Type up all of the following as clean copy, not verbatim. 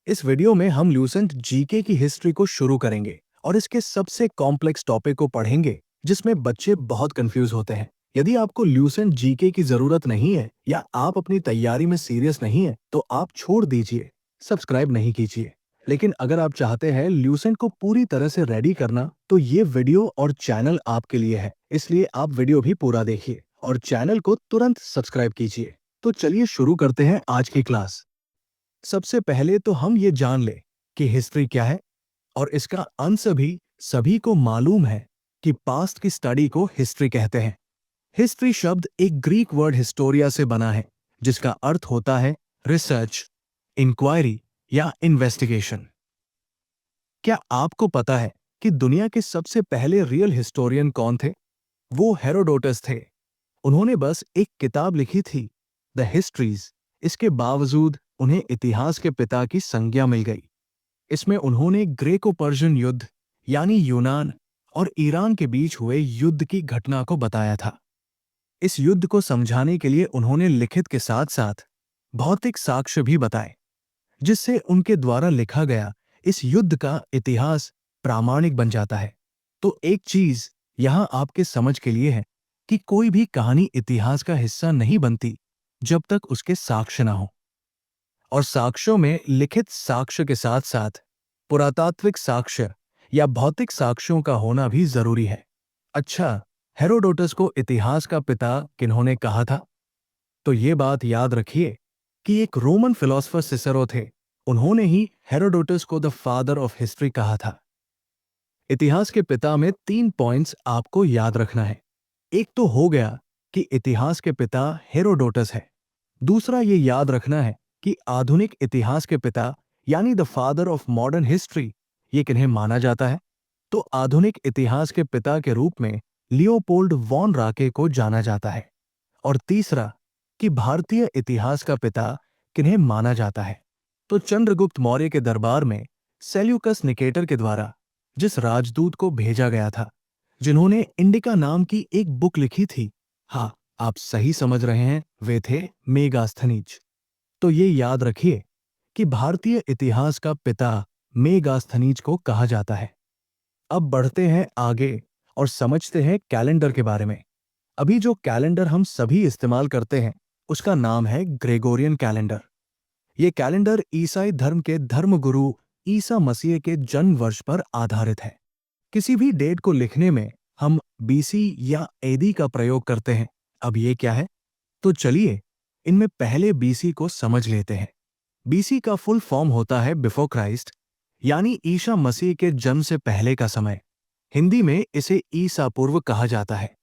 इस वीडियो में हम ल्यूसेंट जीके की हिस्ट्री को शुरू करेंगे और इसके सबसे कॉम्प्लेक्स टॉपिक को पढ़ेंगे जिसमें बच्चे बहुत कंफ्यूज होते हैं। यदि आपको ल्यूसेंट जीके की जरूरत नहीं है या आप अपनी तैयारी में सीरियस नहीं है तो आप छोड़ दीजिए, सब्सक्राइब नहीं कीजिए। लेकिन अगर आप चाहते हैं ल्यूसेंट को पूरी तरह से रेडी करना तो ये वीडियो और चैनल आपके लिए है, इसलिए आप वीडियो भी पूरा देखिए और चैनल को तुरंत सब्सक्राइब कीजिए। तो चलिए शुरू करते हैं आज की क्लास। सबसे पहले तो हम ये जान ले कि हिस्ट्री क्या है और इसका अंश भी सभी को मालूम है कि पास्ट की स्टडी को हिस्ट्री कहते हैं। हिस्ट्री शब्द एक ग्रीक वर्ड हिस्टोरिया से बना है जिसका अर्थ होता है रिसर्च, इंक्वायरी या इन्वेस्टिगेशन। क्या आपको पता है कि दुनिया के सबसे पहले रियल हिस्टोरियन कौन थे? वो हेरोडोटस थे। उन्होंने बस एक किताब लिखी थी, द हिस्ट्रीज। इसके बावजूद उन्हें इतिहास के पिता की संज्ञा मिल गई। इसमें उन्होंने ग्रेको पर्शियन युद्ध यानी यूनान और ईरान के बीच हुए युद्ध की घटना को बताया था। इस युद्ध को समझाने के लिए उन्होंने लिखित के साथ साथ भौतिक साक्ष्य भी बताए, जिससे उनके द्वारा लिखा गया इस युद्ध का इतिहास प्रामाणिक बन जाता है। तो एक चीज यहां आपके समझ के लिए है कि कोई भी कहानी इतिहास का हिस्सा नहीं बनती जब तक उसके साक्ष्य ना हो। और साक्ष्यों में लिखित साक्ष्य के साथ साथ पुरातात्विक साक्ष्य या भौतिक साक्ष्यों का होना भी जरूरी है। अच्छा, हेरोडोटस को इतिहास का पिता किन्होंने कहा था? तो ये बात याद रखिए कि एक रोमन फिलोसफर सिसेरो थे। उन्होंने ही हेरोडोटस को द फादर ऑफ हिस्ट्री कहा था। इतिहास के पिता में 3 पॉइंट्स आपको याद रखना है। एक तो हो गया कि इतिहास के पिता हेरोडोटस है। दूसरा ये याद रखना है कि आधुनिक इतिहास के पिता यानी the father of modern history ये किन्हें माना जाता है? तो आधुनिक इतिहास के पिता के रूप में लियोपोल्ड वॉन राके को जाना जाता है। और तीसरा कि भारतीय इतिहास का पिता किन्हें माना जाता है? तो चंद्रगुप्त मौर्य के दरबार में सेल्यूकस निकेटर के द्वारा जिस राजदूत को भेजा गया था, जिन्होंने इंडिका नाम की एक बुक लिखी थी, हाँ, आप सही समझ रहे हैं, वे थे मेगास्थनीज। तो ये याद रखिए कि भारतीय इतिहास का पिता मेगास्थनीज को कहा जाता है। अब बढ़ते हैं आगे और समझते हैं कैलेंडर के बारे में। अभी जो कैलेंडर हम सभी इस्तेमाल करते हैं उसका नाम है ग्रेगोरियन कैलेंडर। ये कैलेंडर ईसाई धर्म के धर्मगुरु ईसा मसीह के जन्म वर्ष पर आधारित है। किसी भी डेट को लिखने में हम बीसी या एडी का प्रयोग करते हैं। अब ये क्या है? तो चलिए इनमें पहले बीसी को समझ लेते हैं। बीसी का फुल फॉर्म होता है बिफोर क्राइस्ट, यानी ईसा मसीह के जन्म से पहले का समय। हिंदी में इसे ईसा पूर्व कहा जाता है।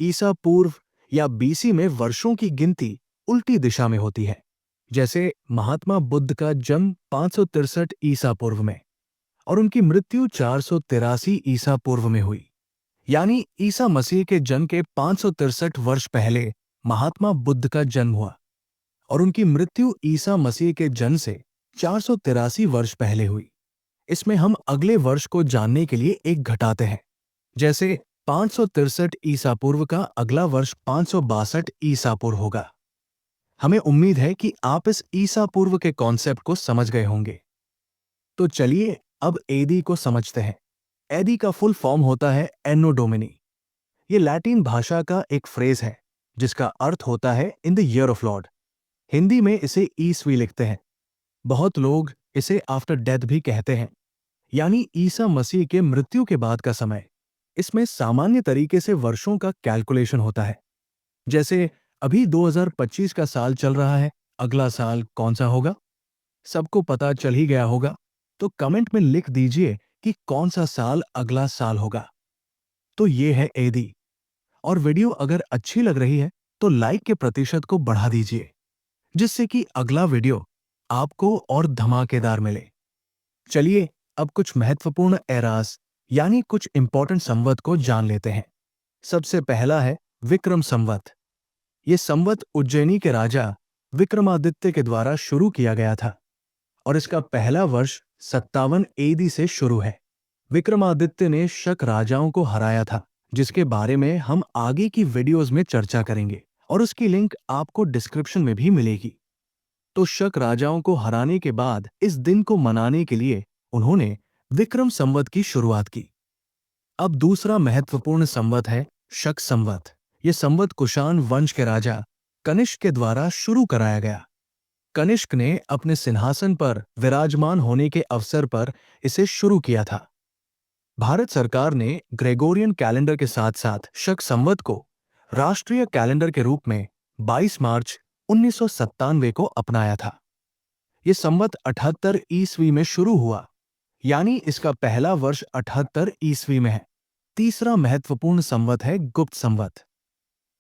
ईसा पूर्व या बीसी में वर्षों की गिनती उल्टी दिशा में होती है। जैसे महात्मा बुद्ध का जन्म 563 ईसा पूर्व में और उनकी मृत्यु 483 ईसा पूर्व में हुई। यानी ईसा मसीह के जन्म के 563 वर्ष पहले महात्मा बुद्ध का जन्म हुआ और उनकी मृत्यु ईसा मसीह के जन्म से 483 वर्ष पहले हुई। इसमें हम अगले वर्ष को जानने के लिए एक घटाते हैं। जैसे 563 ईसा पूर्व का अगला वर्ष 562 ईसा पूर्व होगा। हमें उम्मीद है कि आप इस ईसा पूर्व के कॉन्सेप्ट को समझ गए होंगे। तो चलिए अब एडी को समझते हैं। एडी का फुल फॉर्म होता है एनो डोमिनी। ये लैटिन भाषा का एक फ्रेज है जिसका अर्थ होता है in the year of Lord. Hindi में इसे ईस्वी लिखते हैं। बहुत लोग इसे आफ्टर डेथ भी कहते हैं, यानी ईसा मसीह के मृत्यु के बाद का समय। इसमें सामान्य तरीके से वर्षों का कैलकुलेशन होता है। जैसे अभी 2025 का साल चल रहा है, अगला साल कौन सा होगा? सबको पता चल ही गया होगा। तो कमेंट में लिख दीजिए कि कौन सा साल अगला साल होगा। तो ये है एडी। और वीडियो अगर अच्छी लग रही है तो लाइक के प्रतिशत को बढ़ा दीजिए, जिससे कि अगला वीडियो आपको और धमाकेदार मिले। चलिए अब कुछ महत्वपूर्ण एरास यानी कुछ इंपॉर्टेंट संवत को जान लेते हैं। सबसे पहला है विक्रम संवत। ये संवत उज्जैनी के राजा विक्रमादित्य के द्वारा शुरू किया गया था और इसका पहला वर्ष 57 एडी से शुरू है। विक्रमादित्य ने शक राजाओं को हराया था, जिसके बारे में हम आगे की वीडियोस में चर्चा करेंगे और उसकी लिंक आपको डिस्क्रिप्शन में भी मिलेगी। तो शक राजाओं को हराने के बाद इस दिन को मनाने के लिए उन्होंने विक्रम संवत की शुरुआत की। अब दूसरा महत्वपूर्ण संवत है शक संवत। यह संवत कुषाण वंश के राजा कनिष्क के द्वारा शुरू कराया गया। कनिष्क ने अपने सिंहासन पर विराजमान होने के अवसर पर इसे शुरू किया था। भारत सरकार ने ग्रेगोरियन कैलेंडर के साथ साथ शक संवत को राष्ट्रीय कैलेंडर के रूप में 22 मार्च 1997 को अपनाया था। यह संवत 78 ईस्वी में शुरू हुआ, यानी इसका पहला वर्ष 78 ईस्वी में है। तीसरा महत्वपूर्ण संवत है गुप्त संवत।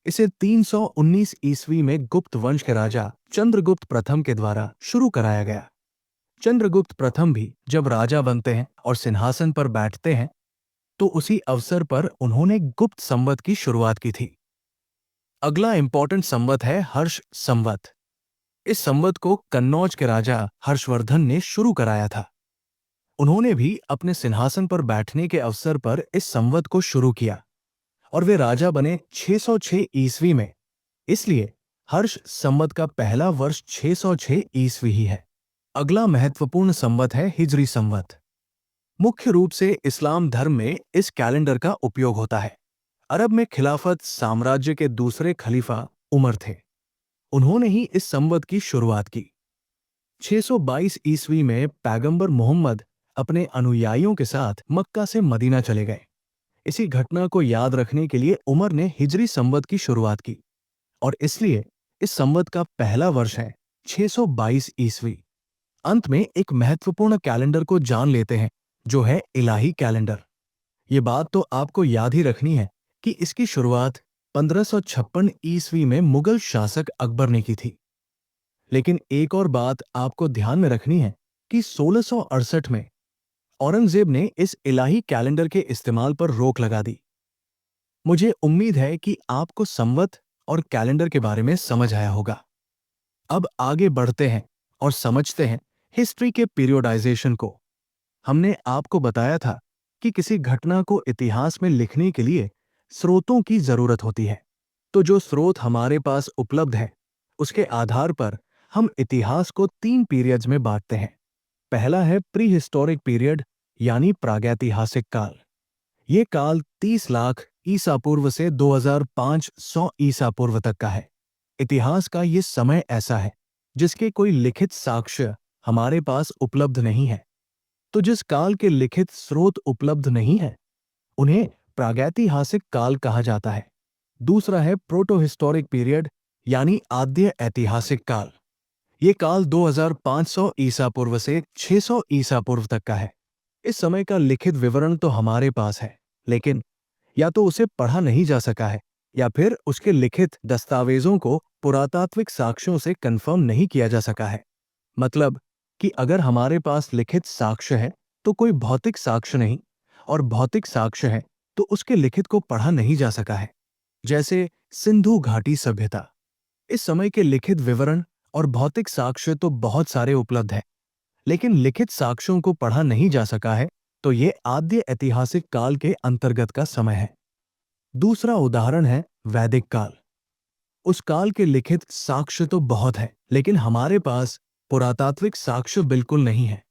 इसे 319 ईस्वी में गुप्त वंश के राजा चंद्रगुप्त प्रथम के द्वारा शुरू कराया गया। चंद्रगुप्त प्रथम भी जब राजा बनते हैं और सिंहासन पर बैठते हैं तो उसी अवसर पर उन्होंने गुप्त संवत की शुरुआत की थी। अगला इंपॉर्टेंट संवत है हर्ष संवत। इस संवत को कन्नौज के राजा हर्षवर्धन ने शुरू कराया था। उन्होंने भी अपने सिंहासन पर बैठने के अवसर पर इस संवत को शुरू किया और वे राजा बने 606 ईस्वी में। इसलिए हर्ष संवत का पहला वर्ष 606 ईस्वी ही है। अगला महत्वपूर्ण संवत है हिजरी संवत। मुख्य रूप से इस्लाम धर्म में इस कैलेंडर का उपयोग होता है। अरब में खिलाफत साम्राज्य के दूसरे खलीफा उमर थे। उन्होंने ही इस संवत की शुरुआत की। 622 ईस्वी में पैगंबर मोहम्मद अपने अनुयायियों के साथ मक्का से मदीना चले गए। इसी घटना को याद रखने के लिए उमर ने हिजरी संवत की शुरुआत की और इसलिए इस संवत का पहला वर्ष है 622 ईस्वी। अंत में एक महत्वपूर्ण कैलेंडर को जान लेते हैं जो है इलाही कैलेंडर। ये बात तो आपको याद ही रखनी है कि इसकी शुरुआत 1556 ईस्वी में मुगल शासक अकबर ने की थी। लेकिन एक और बात आपको ध्यान में रखनी है कि 1668 में औरंगजेब ने इस इलाही कैलेंडर के इस्तेमाल पर रोक लगा दी। मुझे उम्मीद है कि आपको संवत और कैलेंडर के बारे में समझ आया होगा। अब आगे बढ़ते हैं और समझते हैं हिस्ट्री के पीरियोडाइजेशन को। हमने आपको बताया था कि किसी घटना को इतिहास में लिखने के लिए स्रोतों की जरूरत होती है। तो जो स्रोत हमारे पास उपलब्ध है उसके आधार पर हम इतिहास को 3 पीरियड्स में बांटते हैं। पहला है प्री हिस्टोरिक पीरियड यानी प्रागैतिहासिक काल। ये काल 30 लाख ईसा पूर्व से 2500 ईसा पूर्व तक का है। इतिहास का ये समय ऐसा है जिसके कोई लिखित साक्ष्य हमारे पास उपलब्ध नहीं है। तो जिस काल के लिखित स्रोत उपलब्ध नहीं है उन्हें प्रागैतिहासिक काल कहा जाता है। दूसरा है प्रोटो हिस्टोरिक पीरियड यानी आद्य ऐतिहासिक काल। ये काल 2500 ईसा पूर्व से 600 ईसा पूर्व तक का है। इस समय का लिखित विवरण तो हमारे पास है, लेकिन या तो उसे पढ़ा नहीं जा सका है या फिर उसके लिखित दस्तावेजों को पुरातात्विक साक्ष्यों से कंफर्म नहीं किया जा सका है। मतलब कि अगर हमारे पास लिखित साक्ष्य है तो कोई भौतिक साक्ष्य नहीं, और भौतिक साक्ष्य है तो उसके लिखित को पढ़ा नहीं जा सका है। जैसे सिंधु घाटी सभ्यता। इस समय के लिखित विवरण और भौतिक साक्ष्य तो बहुत सारे उपलब्ध हैं, लेकिन लिखित साक्ष्यों को पढ़ा नहीं जा सका है, तो ये आद्य ऐतिहासिक काल के अंतर्गत का समय है। दूसरा उदाहरण है वैदिक काल। उस काल के लिखित साक्ष्य तो बहुत है, लेकिन हमारे पास पुरातात्विक साक्ष्य बिल्कुल नहीं है।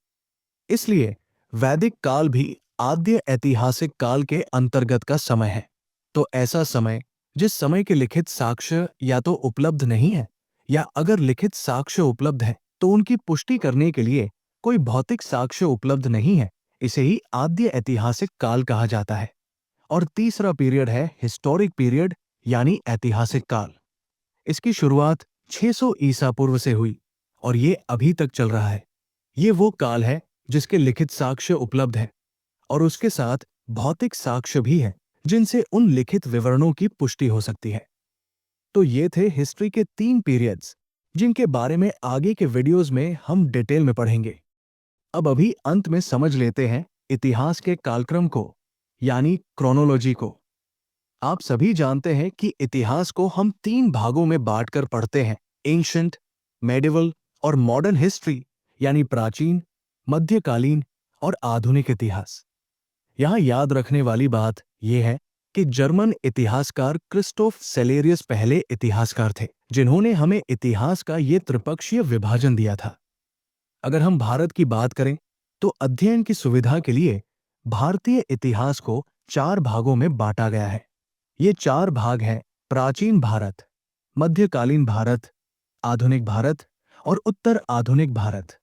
इसलिए वैदिक काल भी आद्य ऐतिहासिक काल के अंतर्गत का समय है। तो ऐसा समय जिस समय के लिखित साक्ष्य या तो उपलब्ध नहीं है, या अगर लिखित साक्ष्य उपलब्ध है तो उनकी पुष्टि करने के लिए कोई भौतिक साक्ष्य उपलब्ध नहीं है, इसे ही आद्य ऐतिहासिक काल कहा जाता है। और तीसरा पीरियड है हिस्टोरिक पीरियड यानी ऐतिहासिक काल। इसकी शुरुआत 600 ईसा पूर्व से हुई और ये अभी तक चल रहा है। ये वो काल है जिसके लिखित साक्ष्य उपलब्ध है और उसके साथ भौतिक साक्ष्य भी है जिनसे उन लिखित विवरणों की पुष्टि हो सकती है। तो ये थे हिस्ट्री के 3 पीरियड्स जिनके बारे में आगे के वीडियोस में हम डिटेल में पढ़ेंगे। अब अभी अंत में समझ लेते हैं इतिहास के कालक्रम को यानी क्रोनोलॉजी को। आप सभी जानते हैं कि इतिहास को हम 3 भागों में बांटकर पढ़ते हैं, एंशंट, मेडिवल और मॉडर्न हिस्ट्री यानी प्राचीन, मध्यकालीन और आधुनिक इतिहास। यहाँ याद रखने वाली बात यह है कि जर्मन इतिहासकार क्रिस्टोफ सेलेरियस पहले इतिहासकार थे जिन्होंने हमें इतिहास का ये त्रिपक्षीय विभाजन दिया था। अगर हम भारत की बात करें तो अध्ययन की सुविधा के लिए भारतीय इतिहास को 4 भागों में बांटा गया है। ये 4 भाग हैं: प्राचीन भारत, मध्यकालीन भारत, आधुनिक भारत और उत्तर आधुनिक भारत।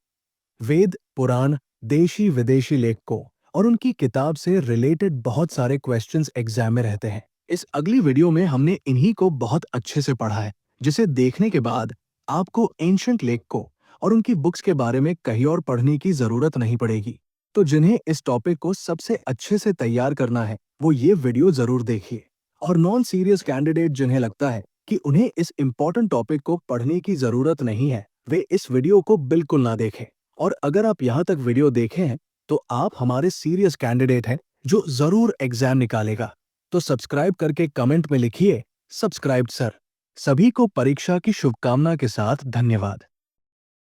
वेद, पुराण, देशी विदेशी लेखकों और उनकी किताब से रिलेटेड बहुत सारे क्वेश्चंस एग्जाम में रहते हैं। इस अगली वीडियो में हमने इन्हीं को बहुत अच्छे से पढ़ा है, जिसे देखने के बाद आपको एंशिएंट लेखकों और उनकी बुक्स के बारे में कहीं और पढ़ने की जरूरत नहीं पड़ेगी। तो जिन्हें इस टॉपिक को सबसे अच्छे से तैयार करना है वो ये वीडियो जरूर देखिए। और नॉन सीरियस कैंडिडेट जिन्हें लगता है कि उन्हें इस इम्पोर्टेंट टॉपिक को पढ़ने की जरूरत नहीं है, वे इस वीडियो को बिल्कुल ना देखें। और अगर आप यहाँ तक वीडियो देखे हैं तो आप हमारे सीरियस कैंडिडेट हैं जो जरूर एग्जाम निकालेगा। तो सब्सक्राइब करके कमेंट में लिखिए, सब्सक्राइब्ड सर। सभी को परीक्षा की शुभकामना के साथ धन्यवाद।